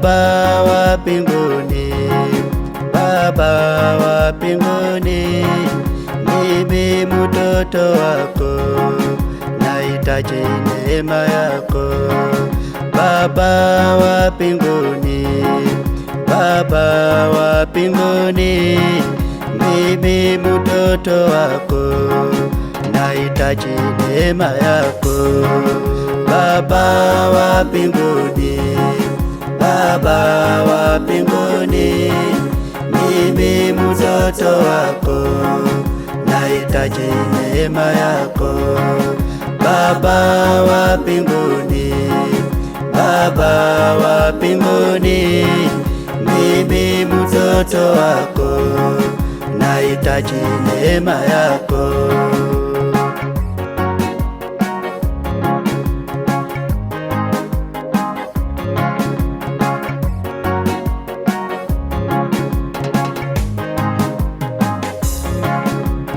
Baba wa mbinguni, Baba wa mbinguni, mimi mtoto wako, nahitaji neema yako. Baba wa mbinguni, Baba wa mbinguni, mimi mtoto wako, nahitaji neema yako. Baba wa mbinguni, Baba wa mbinguni, mimi mtoto wako, nahitaji neema yako. Baba wa mbinguni, Baba wa mbinguni, mimi mtoto wako, nahitaji neema yako.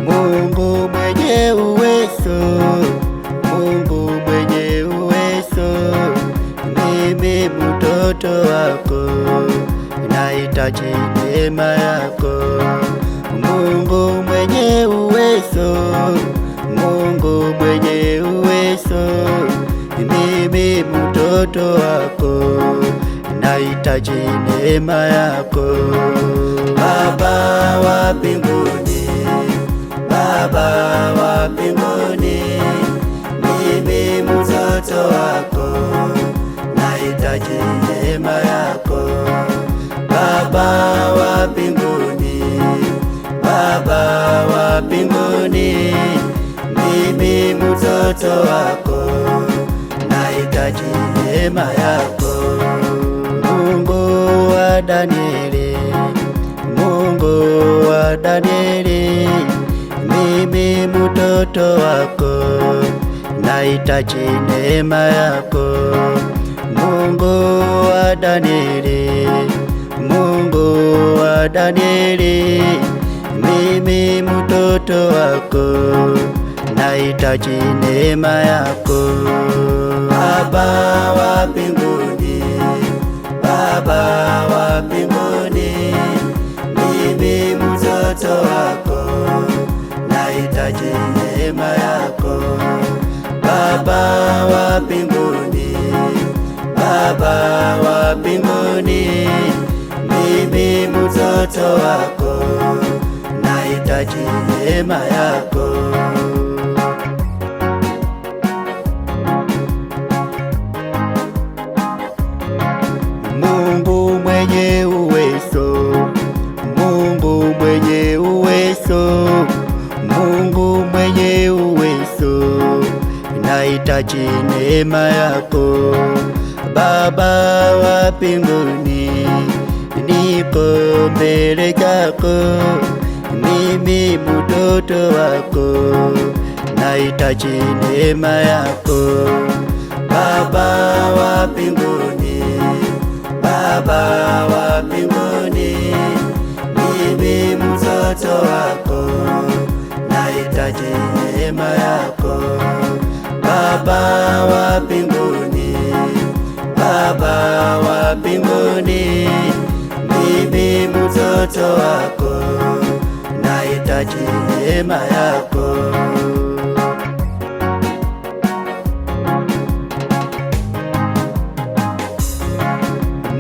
Mungu mwenye uwezo, Mungu mwenye uwezo, mimi mtoto wako, nahitaji neema yako. Mungu mwenye uwezo, Mungu mwenye uwezo, mimi mtoto wako, nahitaji neema yako. Baba wa mbinguni, Baba wa mbinguni, mimi mtoto wako, nahitaji neema yako. Baba wa mbinguni, Baba wa mbinguni, mimi mtoto wako, nahitaji neema yako. Mungu wa Danieli, Mungu wa Danieli, mimi mtoto wako, nahitaji neema yako. Mungu wa Danieli, Mungu wa Danieli, mimi mtoto wako, nahitaji neema yako. Baba wa mbinguni, Baba wa mbinguni, mimi mtoto wako, nahitaji neema yako. Baba wa mbinguni, Baba wa mbinguni, mimi mtoto wako, nahitaji neema yako. Mungu mwenye uwezo, Mungu mwenye uwezo, Mungu mwenye uwezo, nahitaji neema yako. Baba wa mbinguni, niko mbele yako, mimi mtoto wako, nahitaji neema yako. Baba wa mbinguni, Baba wa mbinguni, mimi mtoto wako, nahitaji neema yako. Baba wa mbinguni, Baba wa mbinguni, mimi mtoto wako, nahitaji neema yako.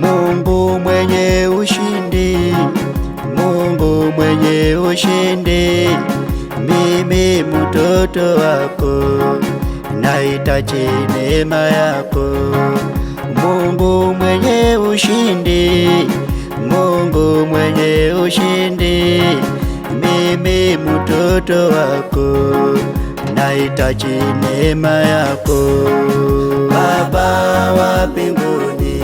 Mungu mwenye ushindi, Mungu mwenye ushindi, mimi mtoto wako, nahitaji neema yako. Mungu mwenye ushindi, Mungu mwenye ushindi, mimi mtoto wako, nahitaji neema yako. Baba wa mbinguni,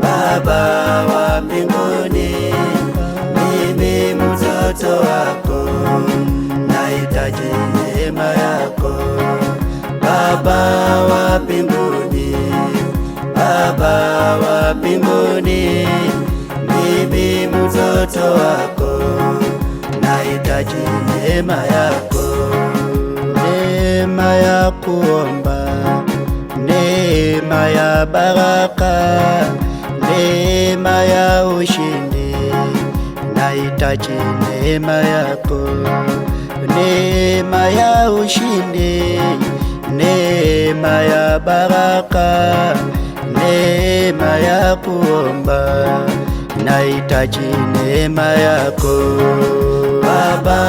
Baba wa mbinguni, mimi mtoto wako, nahitaji neema yako. Baba wa mbinguni, Baba wa mbinguni, mimi mtoto wako, nahitaji neema yako. Neema ya kuomba, neema ya baraka, neema ya ushindi, nahitaji neema yako, neema ya ushindi, neema ya baraka, neema ya kuomba, nahitaji neema yako. Baba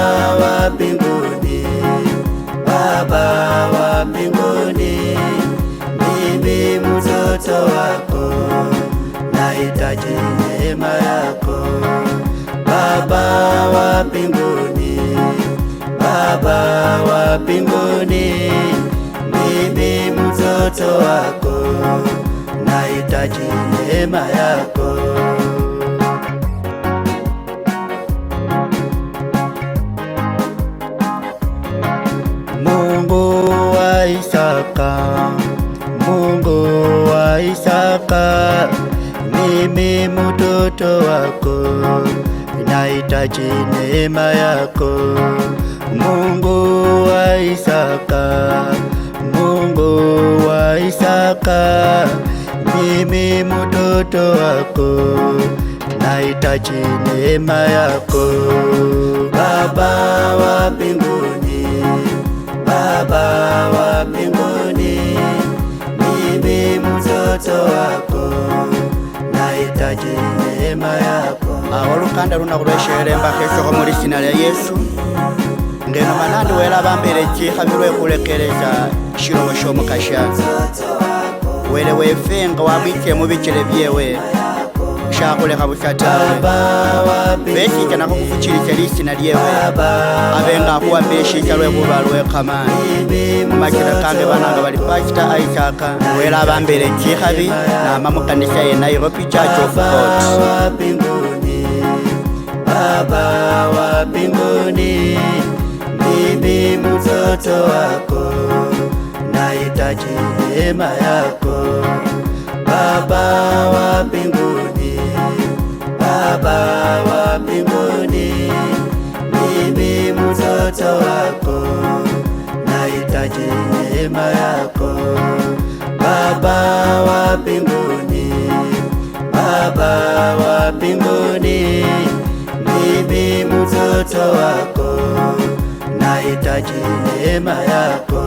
wa mbinguni, Baba wa mbinguni, mimi mtoto wako, nahitaji neema yako. Baba wa mbinguni, Baba wa mbinguni, mimi mtoto wako, nahitaji neema yako. Mungu wa Isaka, Mungu wa Isaka, mimi mtoto wako, nahitaji neema yako. Mungu wa Isaka, Mungu wa Isaka, mimi mtoto wako, nahitaji neema yako. Baba wa mbinguni, Baba wa mbinguni, mimi mtoto wako, nahitaji neema yako. Olukanda luna kulweshelemba kesho muri sina lya Yesu ngeno manandi wela bambere chikhabirwe kulekeleza shilomo shomukasha wele wefenga wabike mubikile byewe shakuleka bushatawe beshija nako kufuchilisha lisina lyewe abenga kuwa beshija lwe kubalwe kamani mumachira kange bananga bali Pastor Isaac wela bambere chikhabi na mamukanisha ye Nairobi Church of God. Baba wa mbinguni, mimi mtoto wako, nahitaji neema yako. Baba wa mbinguni, Baba wa mbinguni, mimi mtoto wako, nahitaji neema yako. Baba wa mbinguni, Baba wa mbinguni, mimi mtoto wako, nahitaji neema yako.